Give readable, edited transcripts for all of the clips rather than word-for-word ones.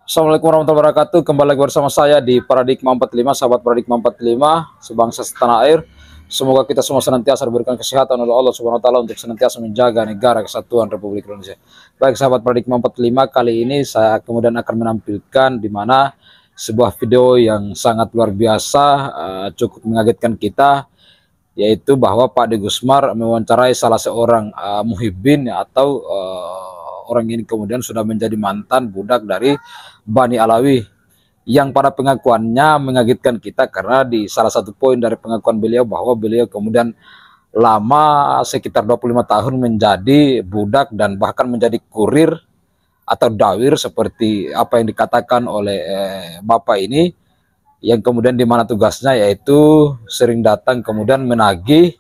Assalamualaikum warahmatullahi wabarakatuh. Kembali lagi bersama saya di Paradigma 45, sahabat Paradigma 45, sebangsa setanah air. Semoga kita semua senantiasa diberikan kesehatan oleh Allah Subhanahu wa taala untuk senantiasa menjaga negara kesatuan Republik Indonesia. Baik sahabat Paradigma 45, kali ini saya kemudian akan menampilkan di mana sebuah video yang sangat luar biasa, cukup mengagetkan kita, yaitu bahwa Pak De Gusmar mewawancarai salah seorang muhibbin atau orang ini kemudian sudah menjadi mantan budak dari Bani Alawi, yang pada pengakuannya mengagetkan kita karena di salah satu poin dari pengakuan beliau bahwa beliau kemudian lama sekitar 25 tahun menjadi budak dan bahkan menjadi kurir atau dawir seperti apa yang dikatakan oleh Bapak ini, yang kemudian di mana tugasnya yaitu sering datang kemudian menagih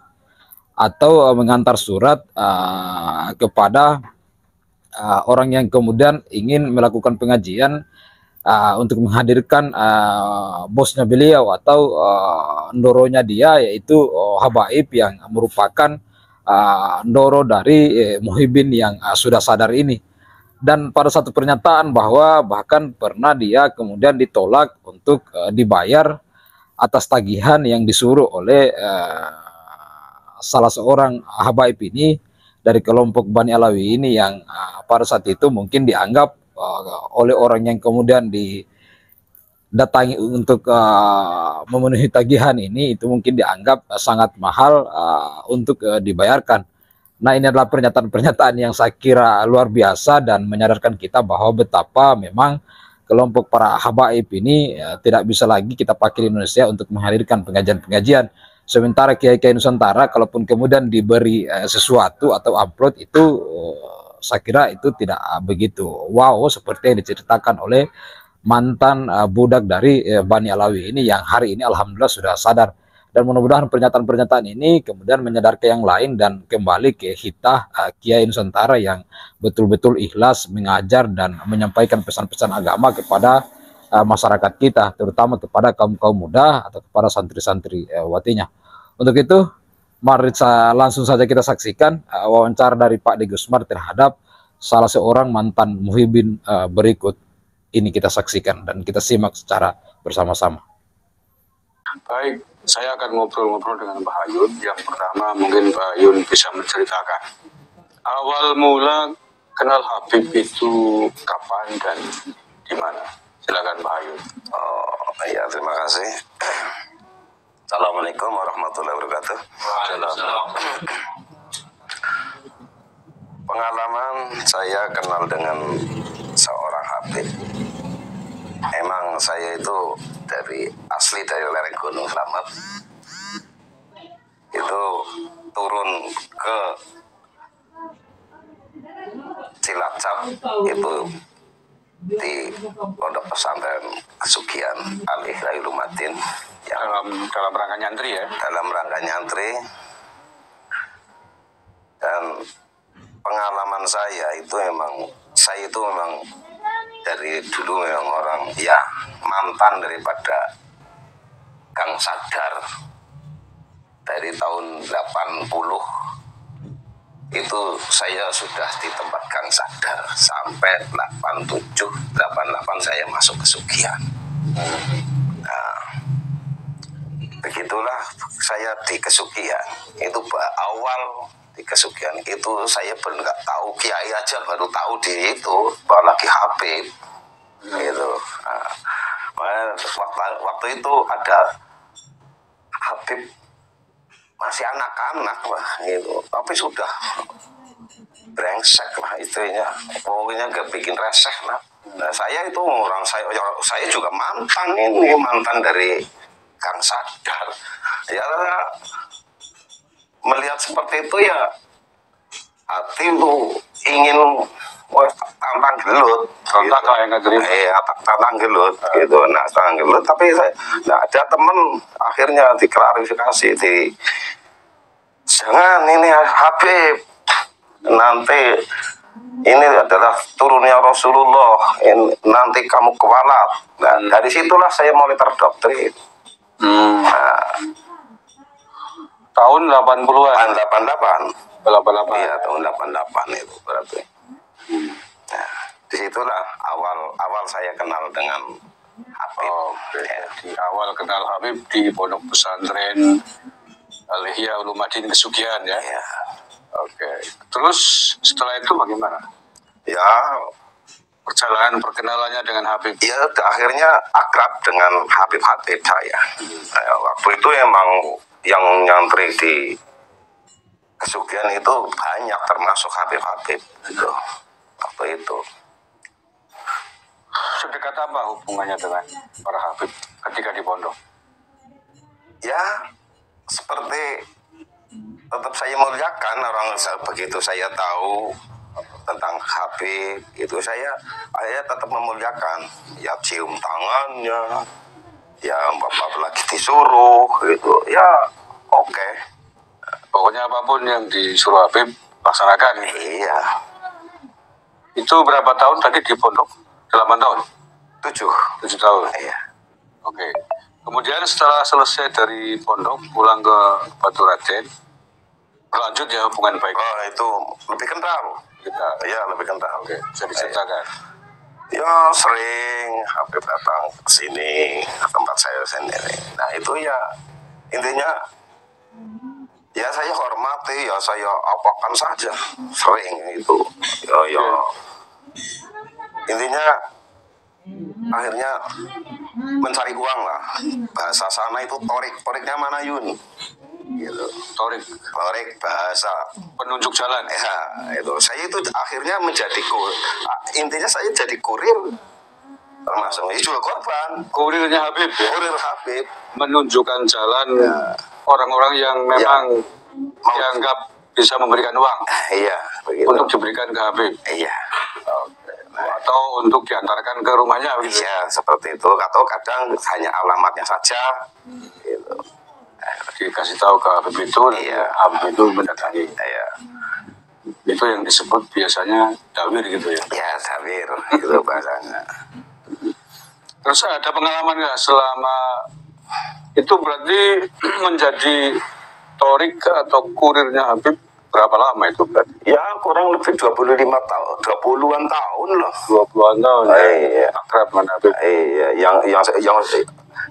atau mengantar surat kepada orang yang kemudian ingin melakukan pengajian untuk menghadirkan bosnya beliau atau ndoronya dia, yaitu habaib yang merupakan ndoro dari muhibbin yang sudah sadar ini. Dan pada satu pernyataan bahwa bahkan pernah dia kemudian ditolak untuk dibayar atas tagihan yang disuruh oleh salah seorang habaib ini dari kelompok Bani Alawi ini, yang pada saat itu mungkin dianggap oleh orang yang kemudian didatangi untuk memenuhi tagihan ini, itu mungkin dianggap sangat mahal untuk dibayarkan. Nah, ini adalah pernyataan-pernyataan yang saya kira luar biasa dan menyadarkan kita bahwa betapa memang kelompok para habaib ini tidak bisa lagi kita pakai di Indonesia untuk menghadirkan pengajian-pengajian. Sementara kiai-kiai Nusantara kalaupun kemudian diberi sesuatu atau upload itu, saya kira itu tidak begitu wow seperti yang diceritakan oleh mantan budak dari Bani Alawi ini, yang hari ini alhamdulillah sudah sadar. Dan mudah-mudahan pernyataan-pernyataan ini kemudian menyadarkan yang lain dan kembali ke hitah kiai Nusantara yang betul-betul ikhlas mengajar dan menyampaikan pesan-pesan agama kepada masyarakat kita, terutama kepada kaum-kaum muda atau kepada santri-santri watinya. Untuk itu, mari langsung saja kita saksikan wawancara dari Pak De Gusmar terhadap salah seorang mantan muhibbin berikut ini. Kita saksikan dan kita simak secara bersama-sama. Baik, saya akan ngobrol-ngobrol dengan Pak Ayun. Yang pertama mungkin Pak Ayun bisa menceritakan awal mula kenal Habib itu kapan dan di mana. Silakan Pak Ayun. Oh ya, terima kasih. Assalamualaikum warahmatullahi wabarakatuh. Pengalaman saya kenal dengan seorang Habib. Emang saya itu asli dari lereng Gunung Slamet. Itu turun ke Cilacap itu di pondok pesantren Kesugihan Al Ihya Ulumatin yang dalam rangka nyantri ya. Dalam rangka nyantri. Dan pengalaman saya itu memang dari dulu memang orang ya mantan daripada Kang Sadar. Dari tahun 80 itu saya sudah di tempat Kang Sadar sampai 87, 88 saya masuk Kesugihan. Nah, begitulah saya di Kesugihan. Itu awal di Kesugihan itu saya belum nggak tahu, kiai aja baru tahu di itu apalagi Habib gitu. Nah, waktu itu ada Habib masih anak-anak lah gitu, tapi sudah brengsek lah istrinya, pokoknya gak bikin reseh lah. Nah, saya itu saya juga mantan dari Kang Sadar. Ya melihat seperti itu ya hati itu ingin tantang gelut, tantang gelut gitu. Nah, tantang gelut, tapi ada temen akhirnya diklarifikasi jangan ini Habib, nanti ini adalah turunnya Rasulullah, nanti kamu kualat. Nah, dari situlah saya mulai terdoktrin. Nah, Tahun 80-an. 88. 88. Iya, tahun 88 itu berarti. Nah, disitulah awal saya kenal dengan Habib. Oke, di awal kenal Habib di pondok pesantren Al-Ihya Ulumuddin Kesugihan ya. Ya, Oke, terus setelah itu bagaimana ya, perjalanan perkenalannya dengan Habib? ya akhirnya akrab dengan Habib-Habib saya. Waktu itu emang yang nyantri di Kesugihan itu banyak, termasuk Habib-Habib gitu. Waktu itu Sedekat apa hubungannya dengan para Habib ketika di pondok? ya seperti tetap saya muliakan orang. Begitu saya tahu tentang Habib itu saya tetap memuliakan, ya cium tangannya, ya bapak lagi disuruh gitu ya, oke. Pokoknya apapun yang disuruh Habib laksanakan gitu. Iya, Itu berapa tahun tadi di pondok? 8 tahun? 7. 7 tahun? Iya, Oke. Kemudian setelah selesai dari pondok, pulang ke Batu Raden, berlanjut ya hubungan baik oh itu lebih kental. kita. Ya lebih kental. Oke, bisa diceritakan. Ya sering Habib datang ke sini, ke tempat saya sendiri. Nah itu ya intinya ya saya hormati, ya saya apakan saja, sering itu. Ya intinya akhirnya mencari uang lah. Bahasa sana itu toriknya mana Yun? Gitu. Torik, Torik bahasa. penunjuk jalan. Ya itu saya itu akhirnya menjadi intinya saya jadi kurir, termasuk juga korban. Kurirnya Habib ya, Kurir Habib. menunjukkan jalan Ya. orang-orang yang memang Mau- dianggap bisa memberikan uang Iya begitu. untuk diberikan ke Habib. Iya. Atau untuk diantarkan ke rumahnya gitu. Iya seperti itu. Atau kadang hanya alamatnya saja. Gitu. Dikasih tahu ke Habib itu, Iya. Habib itu mendatangi. Iya. Itu yang disebut biasanya dawir gitu ya. Ya sabir itu bahasanya. Terus ada pengalaman nggak selama itu berarti menjadi torik atau kurirnya Habib berapa lama itu berarti? Ya kurang lebih 25 tahun, 20-an tahun loh. 20-an tahun Iya. akrab dengan Habib. Iya, yang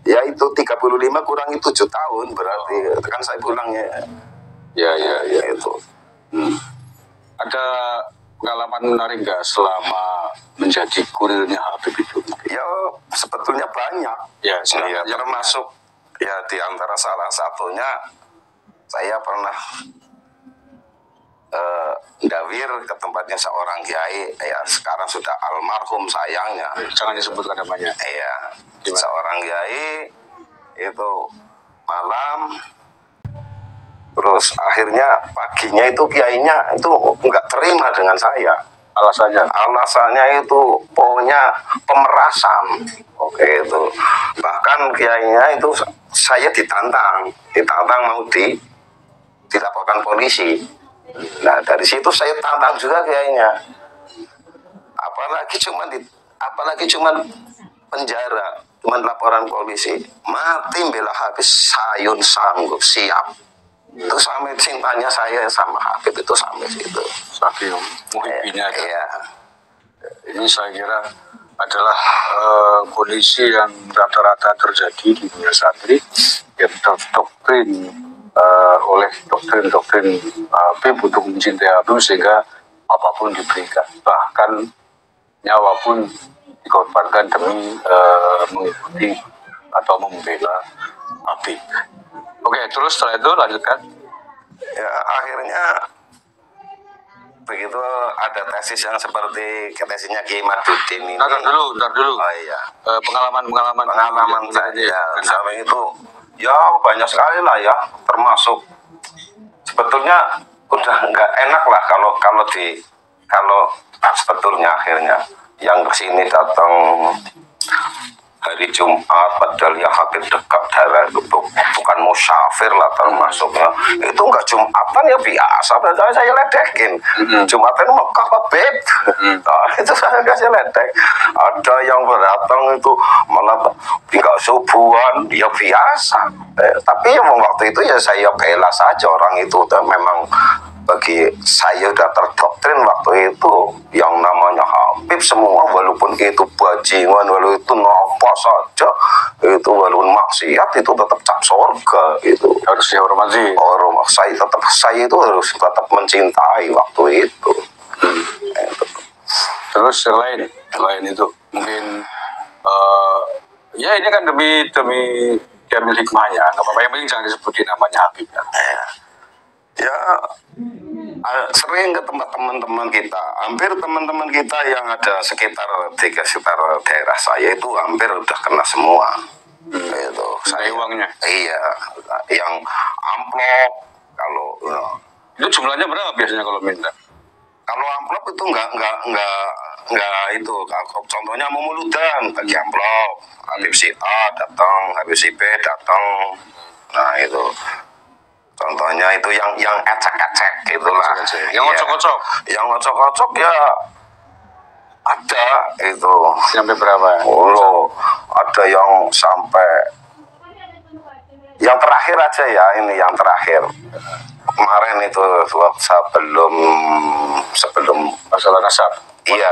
ya itu 35 kurangi 7 tahun berarti kan saya pulangnya Ya, ya, ya. itu. Ada pengalaman menarik nggak selama menjadi kurirnya Habib itu? Ya sebetulnya banyak. Ya, Ya, silakan. termasuk ya di antara salah satunya saya pernah dawir ke tempatnya seorang kiai, ya sekarang sudah almarhum sayangnya. Jangan disebutkan namanya. Iya, Gimana? seorang kiai itu malam, terus akhirnya paginya itu kiainya itu nggak terima dengan saya. Alasannya? Alasannya itu pokoknya pemerasan, oke itu. Bahkan kiainya itu saya ditantang mau dilaporkan polisi. Nah dari situ saya tantang juga kiainya. Apalagi cuman penjara, cuman laporan polisi, mati bela habis sayun sanggup siap. Itu sampai cintanya saya sama Habib itu sampai situ. Saking muhibbinya. Iya. Ini saya kira adalah kondisi yang rata-rata terjadi di dunia santri yang terdoktrin oleh doktrin Habib untuk mencintai Habib sehingga apapun diberikan, bahkan nyawa pun dikorbankan demi mengikuti atau membela Habib. Oke, terus setelah itu lanjutkan. Ya akhirnya begitu ada tesis yang seperti tesisnya Kiai Maduddin ini. Ntar dulu. Oh iya. Pengalaman Pengalaman saya sampai itu ya banyak sekali lah ya, termasuk sebetulnya udah nggak enak lah kalau sebetulnya akhirnya yang kesini datang hari Jumat padahal ya Habib dekat daerah itu bukan musafir lah termasuknya, itu nggak Jumatan ya biasa, padahal saya ledekin. Jumatan Mekah Habib. Nah, itu saya kasih ledek. Ada yang datang itu malah nggak subuhan, ya biasa. Tapi ya waktu itu ya saya bela saja orang itu memang bagi saya udah terdoktrin waktu itu yang namanya Habib semua, walaupun itu bajingan, walaupun itu apa saja, itu walaupun maksiat itu tetap cap surga, itu Harus dihormati. orang saya itu harus tetap mencintai waktu itu. Itu. Terus yang lain itu mungkin ya ini kan demi diambil hikmahnya. Nggak apa-apa, yang penting jangan disebutin namanya Habib ya. Ya sering ke tempat teman-teman kita, hampir teman-teman kita yang ada sekitar daerah saya itu hampir udah kena semua. Itu Saya uangnya. iya, yang amplop kalau Itu jumlahnya berapa biasanya kalau minta? kalau amplop itu nggak itu. Contohnya memuludan bagi amplop, Habib si A datang, Habib si B datang, nah itu contohnya itu yang ecek-ecek itulah. Yang ngocok-ngocok. Yang ngocok-ngocok ya ada itu. Sampai berapa? Oh, ada yang sampai yang terakhir aja ya, ini yang terakhir. Kemarin itu sebelum Masalah nasab. iya,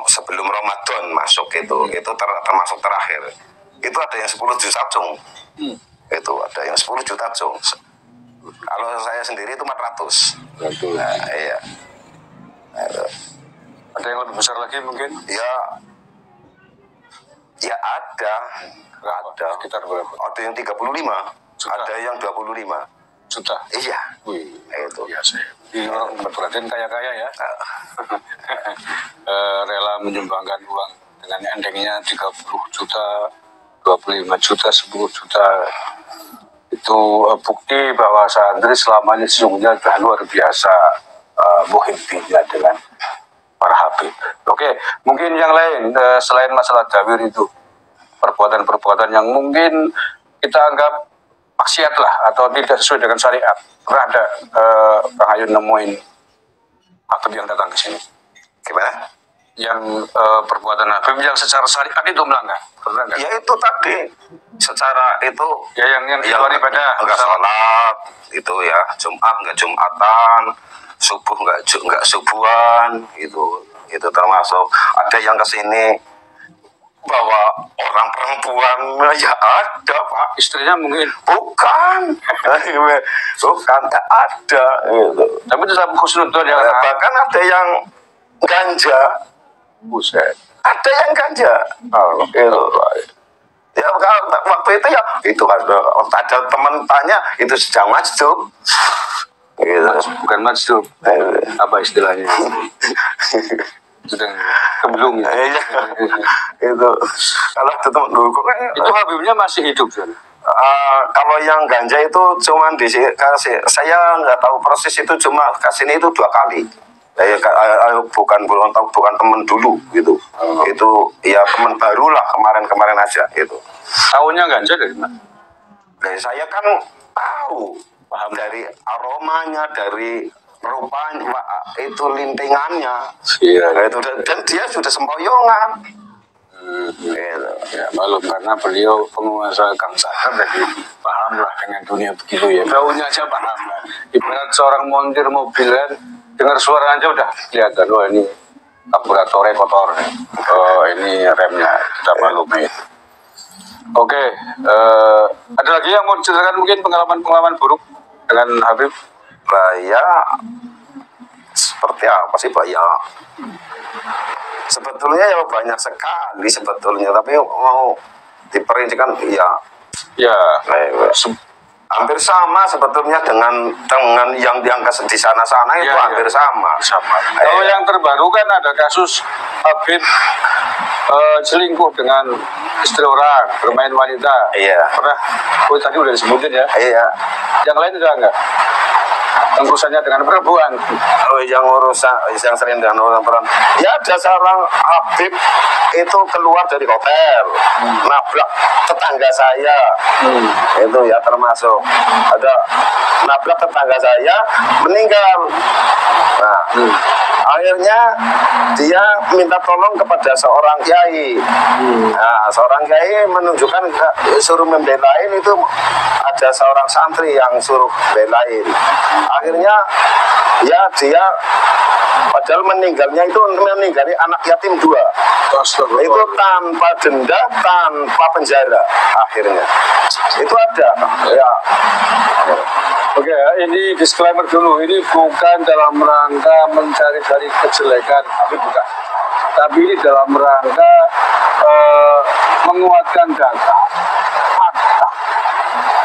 sebelum Ramadan masuk itu termasuk terakhir. Itu ada yang 10 juta cung. Itu ada yang 10 juta cung. Kalau saya sendiri itu 400. Betul. Nah, iya. Nah, itu. Ada yang lebih besar lagi mungkin? Ya ada. Ada. Sekitar berapa? Ada yang 35, ada yang 25 Juta. Iya. Wih, Itu. biasa. Ini orang berperhatian kaya-kaya ya. Rela menyumbangkan uang dengan endingnya 30 juta, 25 juta, 10 juta. Itu bukti bahwa santri selama ini sesungguhnya sudah luar biasa muhibbinya dengan para habib. Oke, mungkin yang lain selain masalah dawir itu, perbuatan-perbuatan yang mungkin kita anggap maksiat lah atau tidak sesuai dengan syariat. Pernah ada Bang Ayun nemuin habib yang datang ke sini? Gimana? Yang perbuatan habib yang secara syariat itu melanggar? Pernah nggak? Ya itu tadi secara itu Ya yang luar ibadah. enggak sholat itu ya, Jumat enggak Jumatan, subuh enggak subuhan, itu termasuk. Ada yang kesini bawa orang perempuan, ya ada Pak. Istrinya mungkin. Bukan ada gitu. Tapi itu sama khusnudzon ya. Bahkan ada yang ganja, Buset. ada yang ganja. Oh, Gitu. Ya waktu itu ya itu ada teman tanya itu sedang masjid. Gitu. bukan masjid. Apa istilahnya? Sedang kebelung ya. Iya. Itu kalau itu teman dulu Itu habibnya masih hidup kan? kalau yang ganja itu cuman kasih, saya nggak tahu proses itu, cuma kasihnya itu 2 kali. Bukan teman dulu gitu. Itu ya teman baru lah, kemarin aja itu. Tahunya ganja dari mana? Nah, saya kan tahu Paham. dari aromanya, dari rupanya, itu lintingannya. Iya. Nah, itu dan dia sudah sempoyongan. Gitu. Ya, maklum karena beliau penguasa Gang Sahar, jadi paham lah dengan dunia begitu ya. Baunya aja paham lah. Ibarat seorang montir mobil kan, dengar suara aja udah kelihatan, wah ini karburatornya kotor, ini remnya, kita maklumi. Oke, ada lagi yang mau diceritakan mungkin pengalaman buruk dengan Habib? Nah, ya seperti apa sih Pak ya? Sebetulnya ya banyak sekali sebetulnya, tapi mau diperincikan ya Ya, hampir sama sebetulnya dengan yang diangkat di sana-sana itu Ya, hampir ya. sama. sama. Kalau yang terbaru kan ada kasus Habib selingkuh dengan istri orang, bermain wanita. Iya. Pernah? Oh, tadi udah disebutin ya. Iya. Yang lain udah enggak? Yang urusannya dengan perempuan. Yang sering dengan orang perempuan. Ya ada seorang Habib itu keluar dari hotel, nabrak tetangga saya. Itu ya termasuk. Ada nabrak tetangga saya, meninggal. Nah, Akhirnya dia minta tolong kepada seorang kiai. Nah, seorang kiai menunjukkan suruh membelain itu, ada seorang santri yang suruh belain. Akhirnya ya dia padahal meninggalnya itu meninggali anak yatim 2. Itu tanpa denda, tanpa penjara akhirnya. Itu ada ya. Oke, ini disclaimer dulu. Ini bukan dalam rangka mencari-cari kejelekan, tapi bukan. Tapi ini dalam rangka menguatkan data, fakta,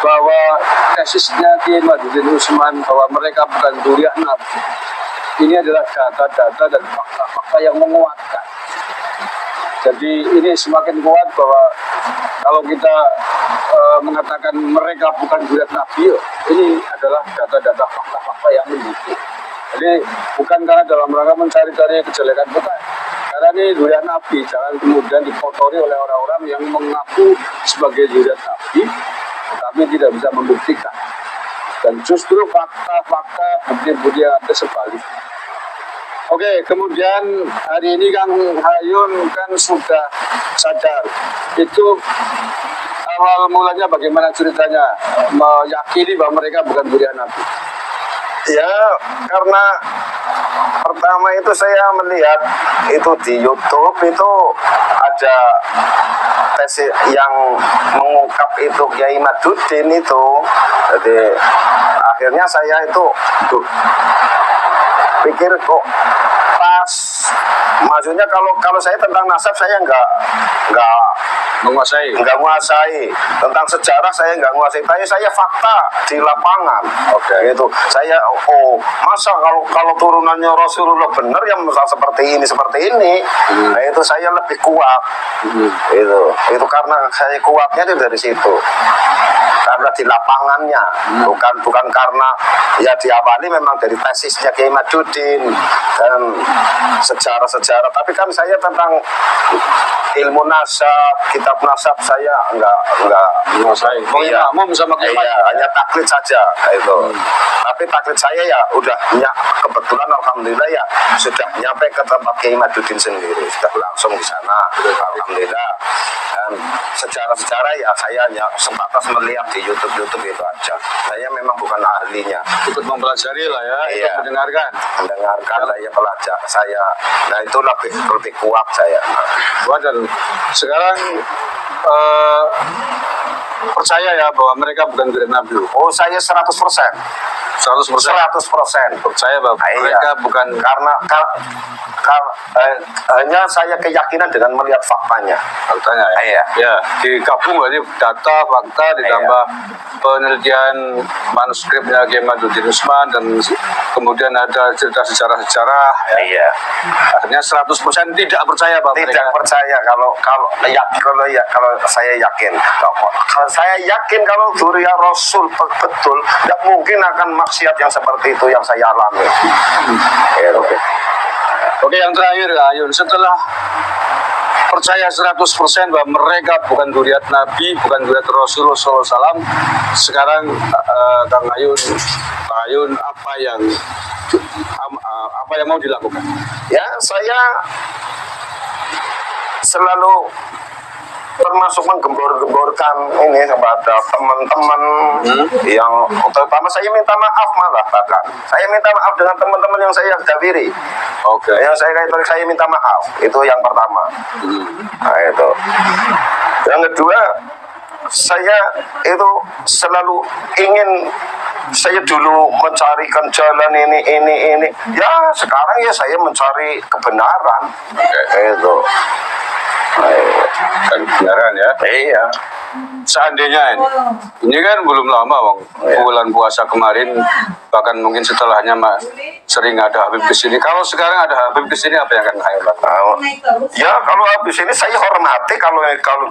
bahwa tesisnya Kiai Maduddin Usman bahwa mereka bukan durian nabi. Ini adalah data-data dan fakta-fakta yang menguatkan. Jadi ini semakin kuat bahwa kalau kita mengatakan mereka bukan durian nabi, ini adalah data-data fakta-fakta yang mendukung. Jadi bukan karena dalam rangka mencari-cari kejelekan, bukan. Karena ini durian nabi, jangan kemudian dikotori oleh orang-orang yang mengaku sebagai durian nabi, tapi tidak bisa membuktikan. Dan justru fakta-fakta, bukti-bukti yang ada sebaliknya. Oke, kemudian hari ini Kang Hayun kan sudah sadar. Itu awal mulanya bagaimana ceritanya meyakini bahwa mereka bukan durian nabi? Ya, karena pertama itu saya melihat itu di YouTube itu ada tes yang mengungkap itu Kiai Maduddin itu. Jadi akhirnya saya itu pikir kok pas, maksudnya kalau saya tentang nasab saya nggak menguasai tentang sejarah, saya nggak menguasai, tapi saya fakta di lapangan. Gitu saya masa kalau turunannya Rasulullah benar yang seperti ini nah itu saya lebih kuat. Itu karena saya kuatnya itu dari situ, karena di lapangannya, bukan karena ya diawali memang dari tesisnya Kiai Maduddin dan sejarah-sejarah, tapi kan saya tentang ilmu nasab, kitab nasab saya enggak menguasai. Iya, sama iya, hanya taklid saja itu. Tapi taklid saya ya udah kebetulan alhamdulillah ya sudah nyampe ke tempat Kiai Maduddin sendiri, sudah langsung di sana alhamdulillah. Dan sejarah-sejarah ya saya hanya sebatas melihat di YouTube itu aja. Saya memang bukan ahlinya. Ikut mempelajari lah ya, iya, ikut mendengarkan saya pelajar, nah itu lebih kuat saya. Wajar. Sekarang percaya ya bahwa mereka bukan durian nabi? Oh, saya 100%. 100% percaya bahwa mereka bukan, karena hanya saya keyakinan dengan melihat faktanya ya. Ya, digabung berarti data, fakta ditambah penelitian manuskripnya Kiai Maduddin Usman dan kemudian ada cerita sejarah-sejarah ya. Akhirnya 100% tidak percaya bahwa tidak mereka percaya kalau saya yakin. Kalau saya yakin kalau durian Rasul betul, tidak mungkin akan maksiat yang seperti itu yang saya alami. Oke, yang terakhir Ayun, setelah percaya 100% bahwa mereka bukan durian Nabi, bukan durian Rasulullah SAW, sekarang Kang Ayun apa yang mau dilakukan? Ya, saya selalu termasuk menggembor-gemborkan ini kepada teman-teman yang terutama saya minta maaf, malah bahkan saya minta maaf dengan teman-teman yang saya dapiri. Yang saya minta maaf, itu yang pertama. Nah, itu yang kedua, saya itu selalu ingin, saya dulu mencarikan jalan ini ya, sekarang ya saya mencari kebenaran. Itu kan kebenaran ya. Iya. Seandainya ini kan belum lama bulan puasa kemarin, bahkan mungkin setelahnya sering ada Habib kesini. Kalau sekarang ada Habib kesini, apa yang akan Hayun lakukan? Ya kalau Habib sini saya hormati, kalau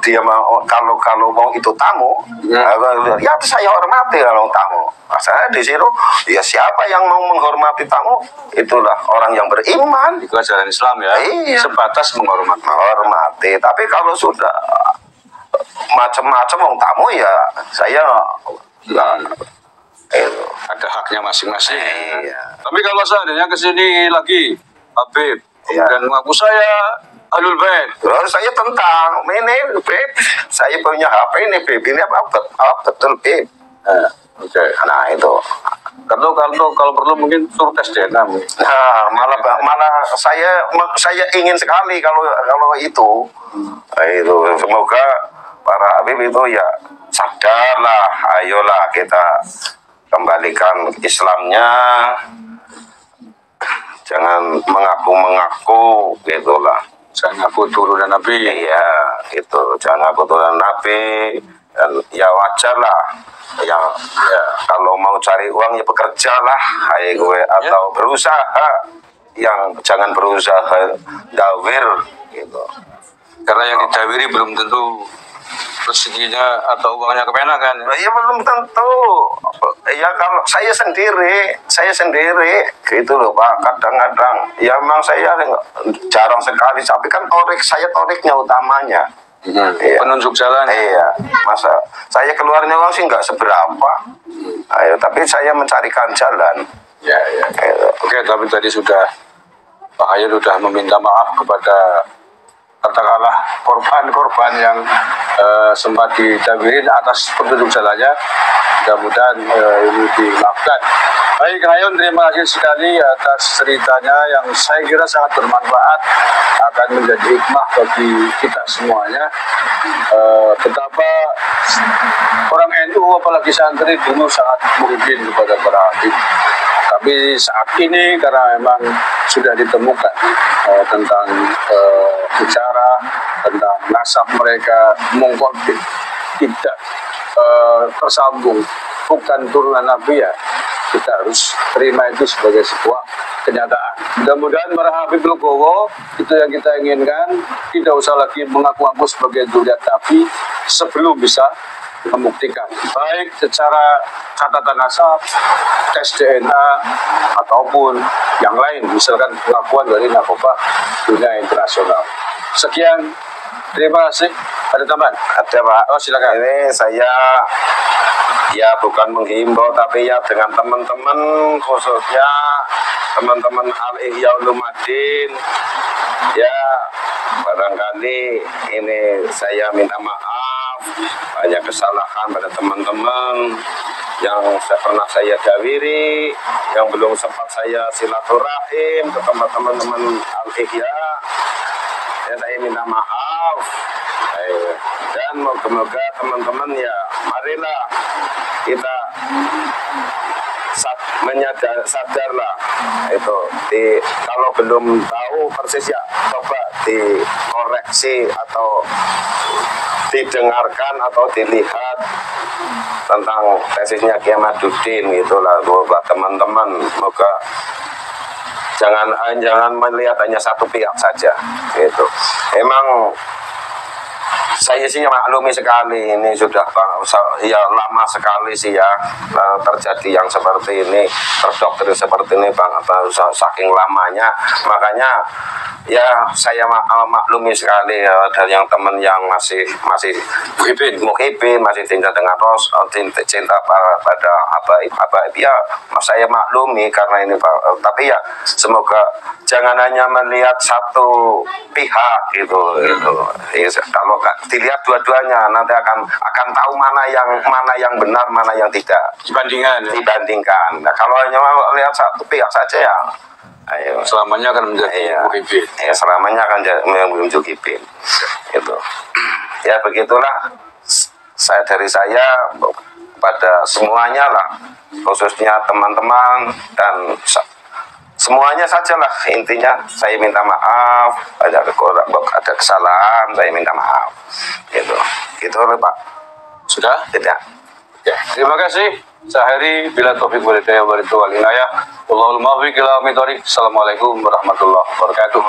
dia mau, kalau mau itu tamu, ya saya hormati kalau tamu. Masalah di situ, ya siapa yang mau menghormati tamu, itulah orang yang beriman. Itu ajaran Islam ya. Iya. Sebatas menghormati. Tapi kalau sudah macam-macam tamu ya saya ada haknya masing-masing. Iya. Tapi kalau seandainya kesini lagi Habib. Iya. Dan mengaku saya Ahlul Bait. Terus saya tentang ini Beb, saya punya HP ini Beb, ini apa betul Beb. Oke. Nah itu. Kalau perlu mungkin suruh tes DNA mungkin. Nah, malah saya ingin sekali kalau itu. Itu semoga para Habib itu ya sadarlah, ayolah kita kembalikan Islamnya. Jangan mengaku-mengaku gitulah. Jangan aku turunan Nabi. Iya, itu jangan aku turunan Nabi. Dan ya wajar lah. Ya, kalau mau cari uang ya bekerja lah, gue atau berusaha. Yang jangan berusaha dawir gitu. Karena yang didawiri belum tentu rezekinya atau uangnya kepenak kan. Ya belum tentu. Ya kalau saya sendiri gitu loh Pak. Kadang-kadang ya memang saya jarang sekali, tapi kan saya toriknya utamanya. Iya. Penunjuk jalan. Iya, masa saya keluarnya uang sih nggak seberapa. Ayo, tapi saya mencarikan jalan. Ya. Oke, tapi tadi Pak Hayat sudah meminta maaf kepada katakanlah korban-korban yang sempat didawirin atas petunjuk jalannya. Mudah-mudahan ini dimaafkan. Baik, Hayun, terima kasih sekali atas ceritanya yang saya kira sangat bermanfaat, akan menjadi hikmah bagi kita semuanya. Betapa orang NU apalagi santri dulu sangat muridin kepada para habib. Tapi saat ini karena memang sudah ditemukan tentang bicara tentang nasab mereka mengkonflik tidak tersambung, bukan turunan Nabi, ya kita harus terima itu sebagai sebuah kenyataan. Mudah-mudahan para Habib Legowo itu yang kita inginkan, tidak usah lagi mengaku-ngaku sebagai zuriat Nabi sebelum bisa membuktikan baik secara catatan nasab, tes DNA ataupun yang lain, misalkan pengakuan dari narkoba dunia internasional. Sekian, terima kasih. Ada tambahan? Ada Pak. Oh, silakan. Ini saya ya bukan menghimbau, tapi ya dengan teman-teman, khususnya teman-teman Al-Ihya Ulumuddin, ya barangkali ini saya minta maaf banyak kesalahan pada teman-teman yang pernah saya dawiri, yang belum sempat saya silaturahim ke teman-teman Al-Ihya. Ya, saya minta maaf. Dan moga-moga teman-teman ya marilah kita sadarlah itu kalau belum tahu persis ya coba dikoreksi atau didengarkan atau dilihat tentang tesisnya Kiai Ahmaduddin itulah buat teman-teman. Moga jangan melihat hanya satu pihak saja gitu. Emang saya sih maklumi sekali ini sudah ya lama sekali sih ya terjadi yang seperti ini, terdoktrin seperti ini Bang, saking lamanya. Makanya ya saya maklumi sekali ya, dari yang teman yang masih muhibin, masih cinta dengan cinta pada habaib ya saya maklumi karena ini Pak. Tapi ya semoga jangan hanya melihat satu pihak gitu. Ya, kalau dilihat dua-duanya nanti akan tahu mana yang benar, mana yang tidak. Dibandingkan. Nah, kalau hanya melihat satu pihak saja ya ayo Selamanya akan menjadi muhibin. Ya, selamanya akan menjadi muhibin. Itu. Ya begitulah dari saya pada semuanya lah, khususnya teman-teman dan semuanya sajalah, intinya saya minta maaf, ada kesalahan, saya minta maaf. Gitu Pak. Sudah? Tidak. Ya, terima kasih. Sahari bila taufik walhidayah wal inayah. Wallahul muwaffiq ila aqwamit thoriq. Assalamualaikum warahmatullahi wabarakatuh.